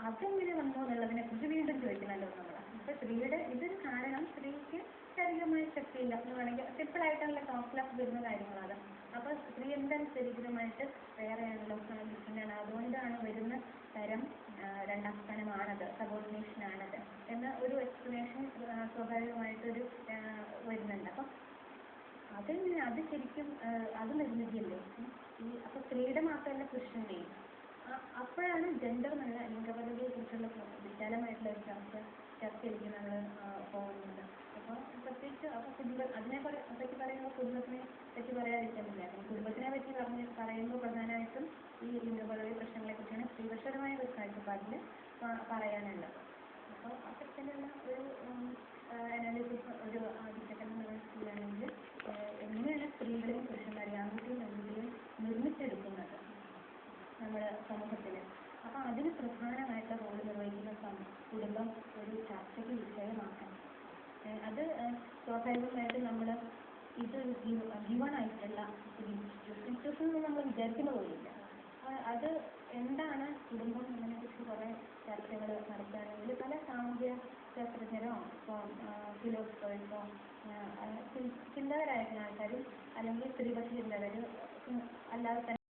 അതെങ്ങനെ വന്നു എന്നുള്ളതിനെ കുറിച്ച് വീണ്ടും ചോദിക്കുന്നുണ്ടോ നമ്മൾ. അപ്പൊ സ്ത്രീയുടെ ഇതൊരു കാരണം സ്ത്രീക്ക് ശാരീരികമായ ശക്തിയില്ല എന്ന് വേണമെങ്കിൽ സിമ്പിളായിട്ടുള്ള ടോപ്പിലൊക്കെ വരുന്ന കാര്യങ്ങളാണ്. അപ്പൊ സ്ത്രീ എന്താണ് ശരീരമായിട്ട് വേറെയാണല്ലോ ഡിഫറെൻ്റാണ്, അതുകൊണ്ടാണ് വരുന്ന തരം രണ്ടാം സ്ഥാനമാണത്, സബോർഡിനേഷനാണത് എന്ന ഒരു എക്സ്പ്ലനേഷൻ സ്വാഭാവികമായിട്ടൊരു വരുന്നുണ്ട്. അപ്പം അതെങ്ങനെ അത് ശരിക്കും അത് നിർമ്മിതിയല്ലേ ഈ. അപ്പൊ സ്ത്രീയുടെ മാത്രമല്ല പുരുഷൻ്റെയും. അപ്പോഴാണ് ജെൻഡർ എന്നുള്ള ലിംഗപദവിയെ കുറിച്ചുള്ള വിശാലമായിട്ടുള്ള ഒരു ചർച്ചയിലേക്ക് നമ്മൾ പോകുന്നത്. അപ്പോൾ പ്രത്യേകിച്ച് അപ്പോൾ അതിനെ പറ്റി പറയുമ്പോൾ കുടുംബത്തിനെ പറ്റി പറയാതിരിക്കുന്നില്ല. കുടുംബത്തിനെ പറ്റി പറയുമ്പോൾ പ്രധാനമായിട്ടും ഈ ലിംഗപദവി പ്രശ്നങ്ങളെ കുറിച്ചാണ് സ്ത്രീപക്ഷപരമായ ഒരു കാഴ്ചപ്പാടിൽ പറയാനുള്ളത്. അപ്പോൾ ആ സെക്ഷനുള്ള ഒരു അനാലിസിസ് ഒരു ആദ്യഘട്ടം നമ്മൾ ചെയ്യുകയാണെങ്കിൽ എങ്ങനെയാണ് സ്ത്രീകളെയും പുരുഷന്മാരെയും ആൺകുട്ടിയും പെൺകുട്ടിയും നിർമ്മിച്ചെടുക്കുന്നത് നമ്മുടെ സമൂഹത്തിൽ. അപ്പം അതിന് പ്രധാനമായിട്ടുള്ള റോള് നിർവഹിക്കുന്ന കുടുംബം ഒരു ചർച്ചയ്ക്ക് വിഷയമാക്കണം. അത് സ്വാഭാവികമായിട്ട് നമ്മൾ ഇത് ഗിവണായിട്ടുള്ള ഒരു ഇൻസ്റ്റിറ്റ്യൂഷൻ നമ്മൾ വിചാരിക്കുന്ന പോലില്ല. അത് എന്താണ് കുടുംബം എന്നതിനെക്കുറിച്ച് കുറേ ചർച്ചകൾ നടത്തുകയാണെങ്കിൽ പല സാമൂഹ്യ ശാസ്ത്രജ്ഞരോ ഇപ്പോൾ ഫിലോസഫേഴ്സോ ചിന്തകരായിട്ടുള്ള ആൾക്കാരും അല്ലെങ്കിൽ സ്ത്രീപക്ഷ ചിന്തകരും അല്ലാതെ തന്നെ